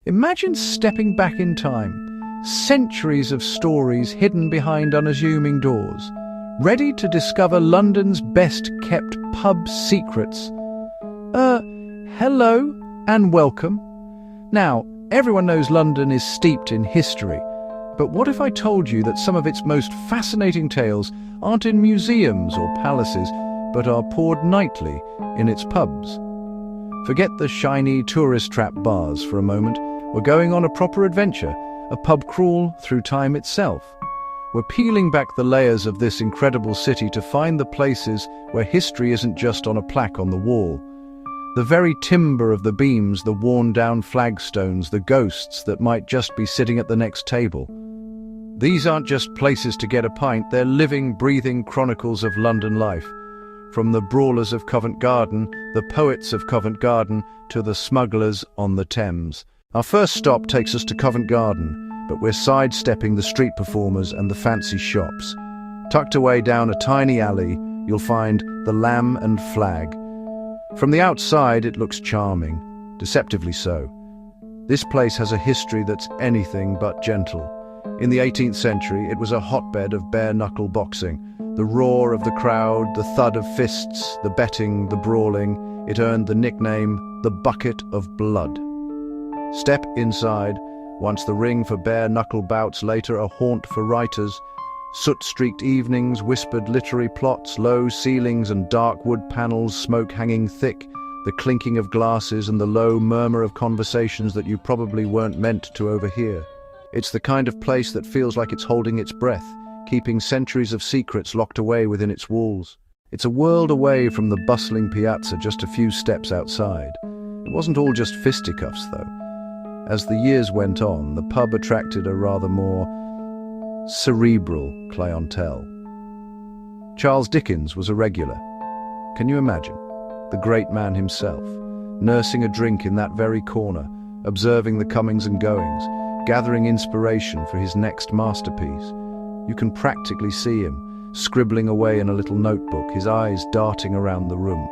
Imagine stepping back in time, centuries of stories hidden behind unassuming doors, ready to discover London's best-kept pub secrets. Hello and welcome. Now, everyone knows London is steeped in history, but what if I told you that some of its most fascinating tales aren't in museums or palaces, but are poured nightly in its pubs? Forget the shiny tourist trap bars for a moment. We're going on a proper adventure, a pub crawl through time itself. We're peeling back the layers of this incredible city to find the places where history isn't just on a plaque on the wall. The very timber of the beams, the worn-down flagstones, the ghosts that might just be sitting at the next table. These aren't just places to get a pint, they're living, breathing chronicles of London life. From the brawlers of Covent Garden, the poets of Covent Garden, to the smugglers on the Thames. Our first stop takes us to Covent Garden, but we're sidestepping the street performers and the fancy shops. Tucked away down a tiny alley, you'll find the Lamb and Flag. From the outside, it looks charming, deceptively so. This place has a history that's anything but gentle. In the 18th century, it was a hotbed of bare-knuckle boxing. The roar of the crowd, the thud of fists, the betting, the brawling, it earned the nickname, the Bucket of Blood. Step inside, once the ring for bare-knuckle bouts, later a haunt for writers. Soot-streaked evenings, whispered literary plots, low ceilings and dark wood panels, smoke hanging thick, the clinking of glasses and the low murmur of conversations that you probably weren't meant to overhear. It's the kind of place that feels like it's holding its breath, keeping centuries of secrets locked away within its walls. It's a world away from the bustling piazza just a few steps outside. It wasn't all just fisticuffs, though. As the years went on, the pub attracted a rather more cerebral clientele. Charles Dickens was a regular. Can you imagine? The great man himself, nursing a drink in that very corner, observing the comings and goings, gathering inspiration for his next masterpiece. You can practically see him, scribbling away in a little notebook, his eyes darting around the room.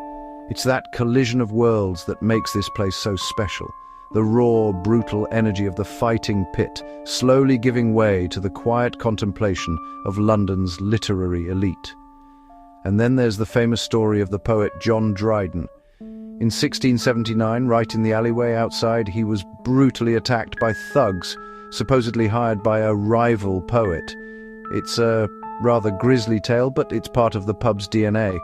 It's that collision of worlds that makes this place so special. The raw, brutal energy of the fighting pit, slowly giving way to the quiet contemplation of London's literary elite. And then there's the famous story of the poet John Dryden. In 1679, right in the alleyway outside, he was brutally attacked by thugs, supposedly hired by a rival poet. It's a rather grisly tale, but it's part of the pub's DNA.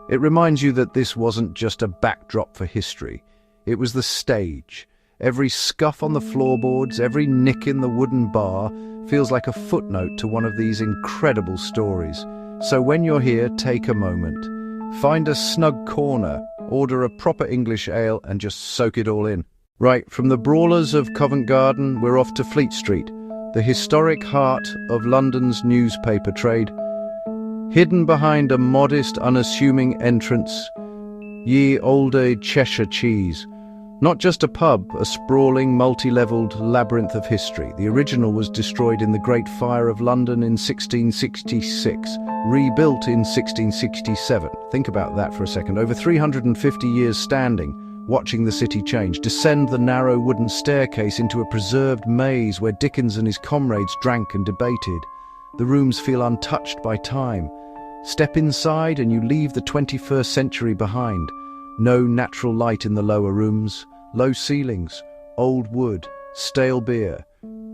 It reminds you that this wasn't just a backdrop for history. It was the stage. Every scuff on the floorboards, every nick in the wooden bar feels like a footnote to one of these incredible stories. So when you're here, take a moment. Find a snug corner, order a proper English ale and just soak it all in. Right, from the brawlers of Covent Garden, we're off to Fleet Street, the historic heart of London's newspaper trade. Hidden behind a modest, unassuming entrance, ye olde Cheshire cheese. Not just a pub, a sprawling, multi-levelled labyrinth of history. The original was destroyed in the Great Fire of London in 1666, rebuilt in 1667. Think about that for a second. Over 350 years standing, watching the city change, descend the narrow wooden staircase into a preserved maze where Dickens and his comrades drank and debated. The rooms feel untouched by time. Step inside and you leave the 21st century behind. No natural light in the lower rooms, low ceilings, old wood, stale beer,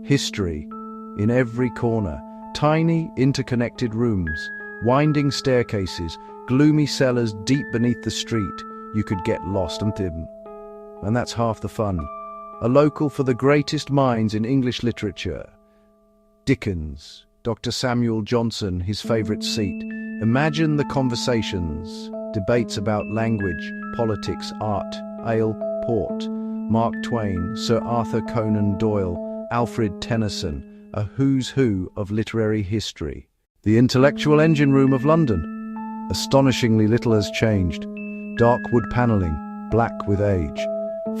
history in every corner, tiny interconnected rooms, winding staircases, gloomy cellars deep beneath the street. You could get lost and dim. And that's half the fun. A local for the greatest minds in English literature. Dickens, Dr. Samuel Johnson, his favourite seat. Imagine the conversations, debates about language, politics, art, ale, port. Mark Twain, Sir Arthur Conan Doyle, Alfred Tennyson, a who's who of literary history. The intellectual engine room of London. Astonishingly little has changed. Dark wood panelling, black with age.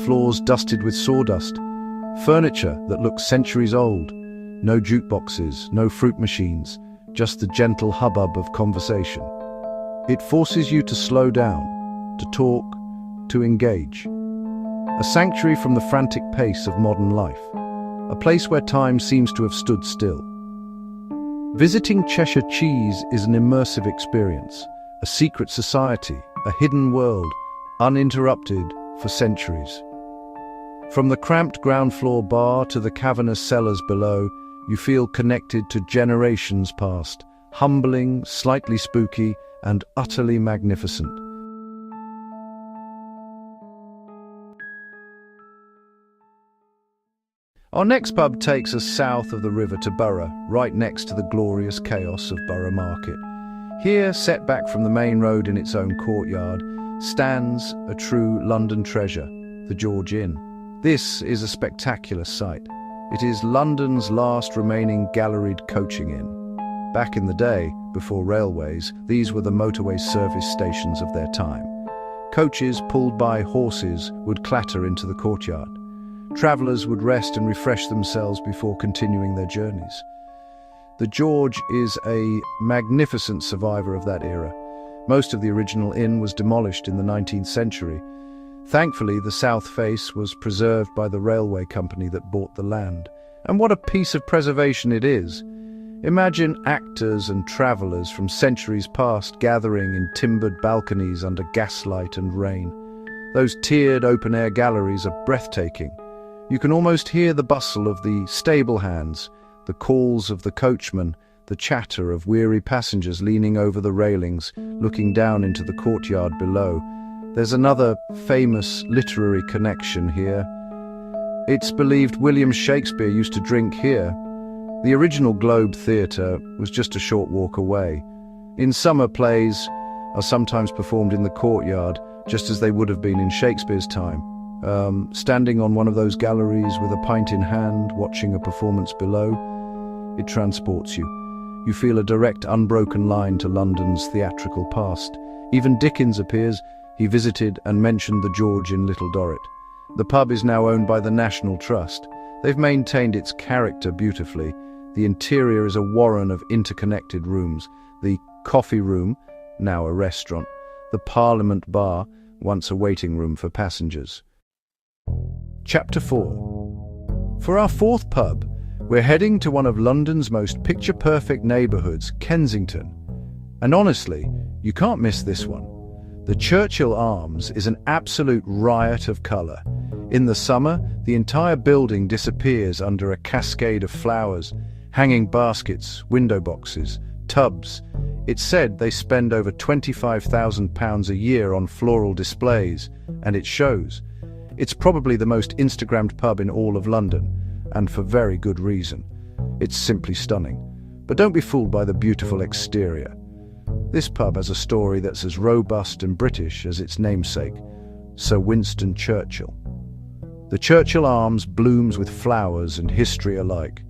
Floors dusted with sawdust. Furniture that looks centuries old. No jukeboxes, no fruit machines, just the gentle hubbub of conversation. It forces you to slow down, to talk, to engage. a sanctuary from the frantic pace of modern life, a place where time seems to have stood still. Visiting Cheshire Cheese is an immersive experience, a secret society, a hidden world, uninterrupted for centuries. From the cramped ground floor bar to the cavernous cellars below, you feel connected to generations past, humbling, slightly spooky, and utterly magnificent. Our next pub takes us south of the river to Borough, right next to the glorious chaos of Borough Market. Here, set back from the main road in its own courtyard, stands a true London treasure, the George Inn. This is a spectacular sight. It is London's last remaining galleried coaching inn. Back in the day, before railways, these were the motorway service stations of their time. Coaches pulled by horses would clatter into the courtyard. Travellers would rest and refresh themselves before continuing their journeys. The George is a magnificent survivor of that era. Most of the original inn was demolished in the 19th century. Thankfully, the south face was preserved by the railway company that bought the land. And what a piece of preservation it is! Imagine actors and travellers from centuries past gathering in timbered balconies under gaslight and rain. Those tiered open-air galleries are breathtaking. You can almost hear the bustle of the stable hands, the calls of the coachman, the chatter of weary passengers leaning over the railings, looking down into the courtyard below. There's another famous literary connection here. It's believed William Shakespeare used to drink here. The original Globe Theatre was just a short walk away. In summer, plays are sometimes performed in the courtyard, just as they would have been in Shakespeare's time. Standing on one of those galleries with a pint in hand, watching a performance below, it transports you. You feel a direct, unbroken line to London's theatrical past. Even Dickens appears. He visited and mentioned the George in Little Dorrit. The pub is now owned by the National Trust. They've maintained its character beautifully. The interior is a warren of interconnected rooms. The coffee room, now a restaurant. The Parliament Bar, once a waiting room for passengers. Chapter 4. For our fourth pub, we're heading to one of London's most picture-perfect neighbourhoods, Kensington. And honestly, you can't miss this one. The Churchill Arms is an absolute riot of colour. In the summer, the entire building disappears under a cascade of flowers, hanging baskets, window boxes, tubs. It's said they spend over £25,000 a year on floral displays, and it shows. It's probably the most Instagrammed pub in all of London, and for very good reason. It's simply stunning. But don't be fooled by the beautiful exterior. This pub has a story that's as robust and British as its namesake, Sir Winston Churchill. The Churchill Arms blooms with flowers and history alike.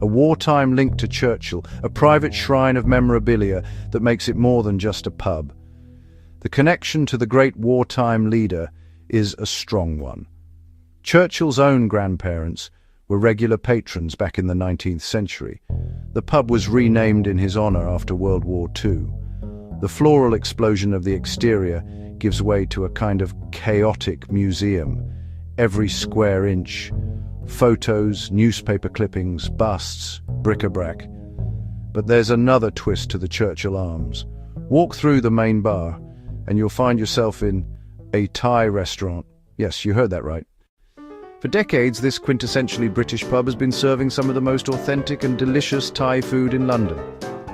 A wartime link to Churchill, a private shrine of memorabilia that makes it more than just a pub. The connection to the great wartime leader is a strong one. Churchill's own grandparents were regular patrons back in the 19th century. The pub was renamed in his honour after World War II. The floral explosion of the exterior gives way to a kind of chaotic museum. Every square inch, photos, newspaper clippings, busts, bric-a-brac. But there's another twist to the Churchill Arms. Walk through the main bar and you'll find yourself in a Thai restaurant. Yes, you heard that right. For decades, this quintessentially British pub has been serving some of the most authentic and delicious Thai food in London.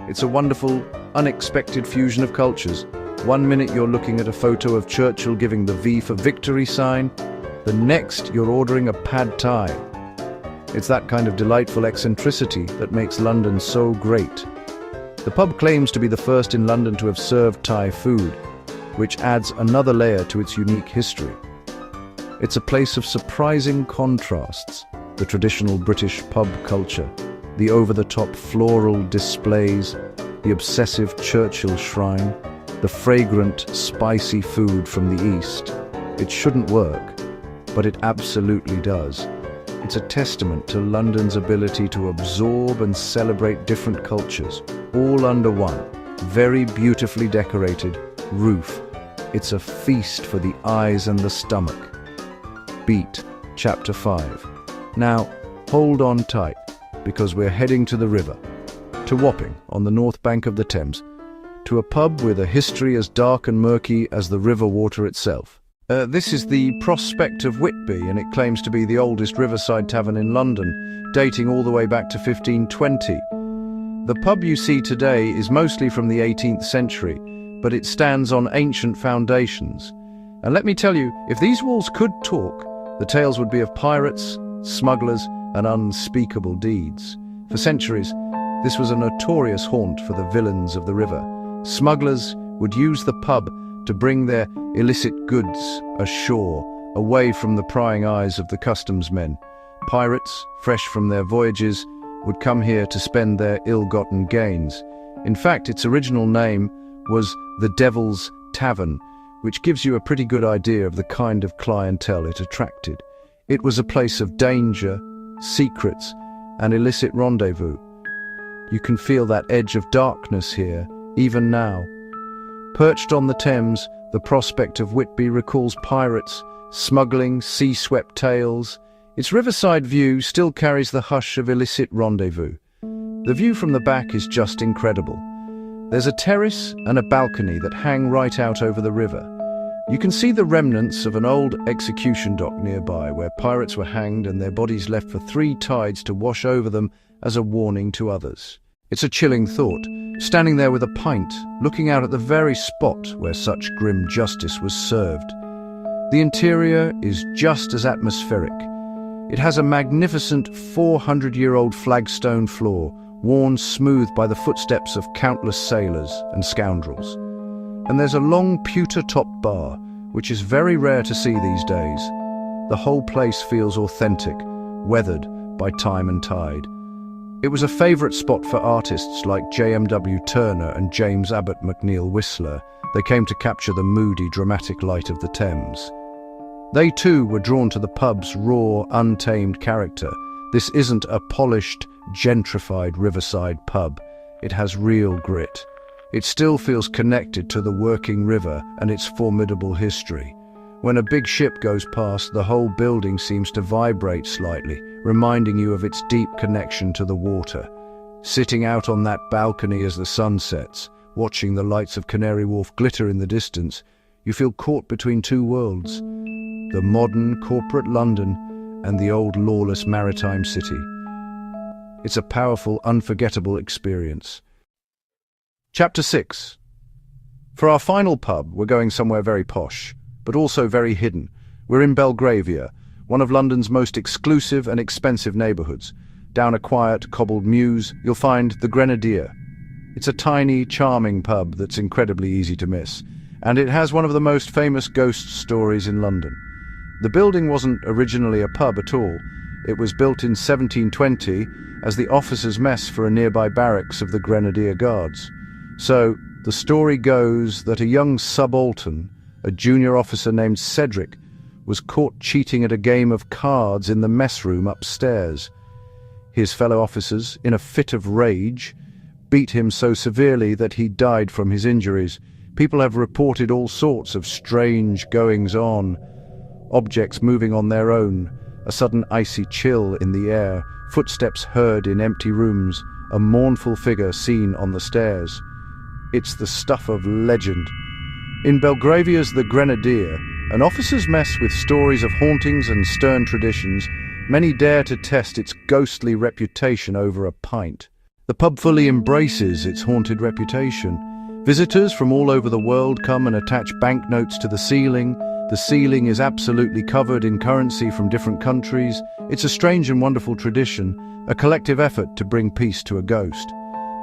It's a wonderful, unexpected fusion of cultures. One minute you're looking at a photo of Churchill giving the V for victory sign. The next, you're ordering a pad Thai. It's that kind of delightful eccentricity that makes London so great. The pub claims to be the first in London to have served Thai food, which adds another layer to its unique history. It's a place of surprising contrasts: the traditional British pub culture, the over-the-top floral displays, the obsessive Churchill shrine, the fragrant, spicy food from the East. It shouldn't work, but it absolutely does. It's a testament to London's ability to absorb and celebrate different cultures, all under one, very beautifully decorated roof. It's a feast for the eyes and the stomach. Beat, Chapter 5. Now, hold on tight, because we're heading to the river, to Wapping, on the north bank of the Thames, to a pub with a history as dark and murky as the river water itself. This is the Prospect of Whitby, and it claims to be the oldest riverside tavern in London, dating all the way back to 1520. The pub you see today is mostly from the 18th century, but it stands on ancient foundations. And let me tell you, if these walls could talk, the tales would be of pirates, smugglers, and unspeakable deeds. For centuries, this was a notorious haunt for the villains of the river. Smugglers would use the pub to bring their illicit goods ashore, away from the prying eyes of the customs men. Pirates, fresh from their voyages, would come here to spend their ill-gotten gains. In fact, its original name was the Devil's Tavern, which gives you a pretty good idea of the kind of clientele it attracted. It was a place of danger, secrets, and illicit rendezvous. You can feel that edge of darkness here, even now. Perched on the Thames, the Prospect of Whitby recalls pirates, smuggling, sea-swept tales. Its riverside view still carries the hush of illicit rendezvous. The view from the back is just incredible. There's a terrace and a balcony that hang right out over the river. You can see the remnants of an old execution dock nearby where pirates were hanged and their bodies left for 3 tides to wash over them as a warning to others. It's a chilling thought, standing there with a pint, looking out at the very spot where such grim justice was served. The interior is just as atmospheric. It has a magnificent 400-year-old flagstone floor, worn smooth by the footsteps of countless sailors and scoundrels. And there's a long pewter-topped bar, which is very rare to see these days. The whole place feels authentic, weathered by time and tide. It was a favourite spot for artists like J.M.W. Turner and James Abbott McNeill Whistler. They came to capture the moody, dramatic light of the Thames. They too were drawn to the pub's raw, untamed character. This isn't a polished, gentrified riverside pub. It has real grit. It still feels connected to the working river and its formidable history. When a big ship goes past, the whole building seems to vibrate slightly, reminding you of its deep connection to the water. Sitting out on that balcony as the sun sets, watching the lights of Canary Wharf glitter in the distance, you feel caught between 2 worlds, the modern corporate London and the old lawless maritime city. It's a powerful, unforgettable experience. Chapter 6. For our final pub, we're going somewhere very posh, but also very hidden. We're in Belgravia, one of London's most exclusive and expensive neighbourhoods. Down a quiet, cobbled mews, you'll find the Grenadier. It's a tiny, charming pub that's incredibly easy to miss, and it has one of the most famous ghost stories in London. The building wasn't originally a pub at all. It was built in 1720 as the officers' mess for a nearby barracks of the Grenadier Guards. So, the story goes that a young subaltern, a junior officer named Cedric, was caught cheating at a game of cards in the mess room upstairs. His fellow officers, in a fit of rage, beat him so severely that he died from his injuries. People have reported all sorts of strange goings-on. Objects moving on their own, a sudden icy chill in the air, footsteps heard in empty rooms, a mournful figure seen on the stairs. It's the stuff of legend. In Belgravia's The Grenadier, an officer's mess with stories of hauntings and stern traditions, many dare to test its ghostly reputation over a pint. The pub fully embraces its haunted reputation. Visitors from all over the world come and attach banknotes to the ceiling. The ceiling is absolutely covered in currency from different countries. It's a strange and wonderful tradition, a collective effort to bring peace to a ghost.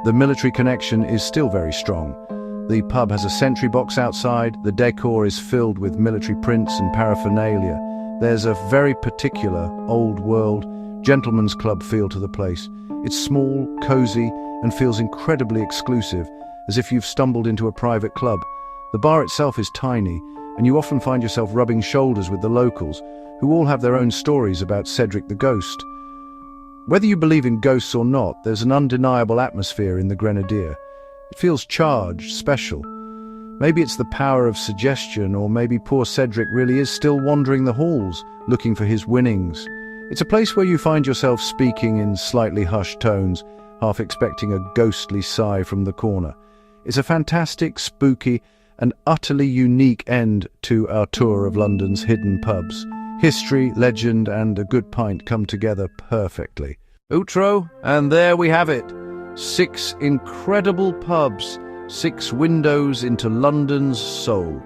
The military connection is still very strong. The pub has a sentry box outside. The decor is filled with military prints and paraphernalia. There's a very particular, old-world, gentleman's club feel to the place. It's small, cozy, and feels incredibly exclusive, as if you've stumbled into a private club. The bar itself is tiny, and you often find yourself rubbing shoulders with the locals, who all have their own stories about Cedric the Ghost. Whether you believe in ghosts or not, there's an undeniable atmosphere in the Grenadier. It feels charged, special. Maybe it's the power of suggestion, or maybe poor Cedric really is still wandering the halls, looking for his winnings. It's a place where you find yourself speaking in slightly hushed tones, half expecting a ghostly sigh from the corner. It's a fantastic, spooky, and utterly unique end to our tour of London's hidden pubs. History, legend, and a good pint come together perfectly. Outro, and there we have it. 6 incredible pubs, 6 windows into London's soul.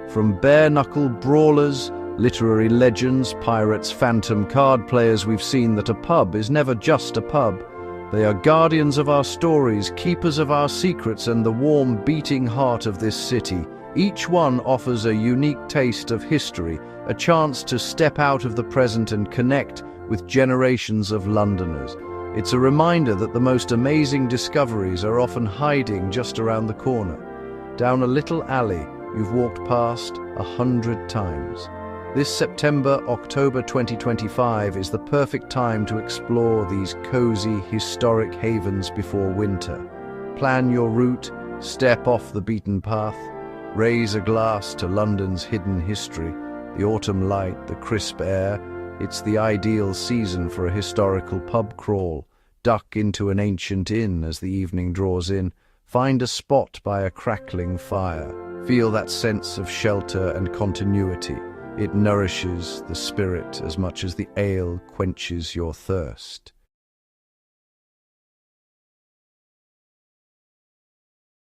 From bare-knuckle brawlers, literary legends, pirates, phantom card players, we've seen that a pub is never just a pub. They are guardians of our stories, keepers of our secrets, and the warm, beating heart of this city. Each one offers a unique taste of history, a chance to step out of the present and connect with generations of Londoners. It's a reminder that the most amazing discoveries are often hiding just around the corner, down a little alley you've walked past 100 times. This September, October 2025 is the perfect time to explore these cozy, historic havens before winter. Plan your route, step off the beaten path, raise a glass to London's hidden history, the autumn light, the crisp air. It's the ideal season for a historical pub crawl. Duck into an ancient inn as the evening draws in. Find a spot by a crackling fire. Feel that sense of shelter and continuity. It nourishes the spirit as much as the ale quenches your thirst.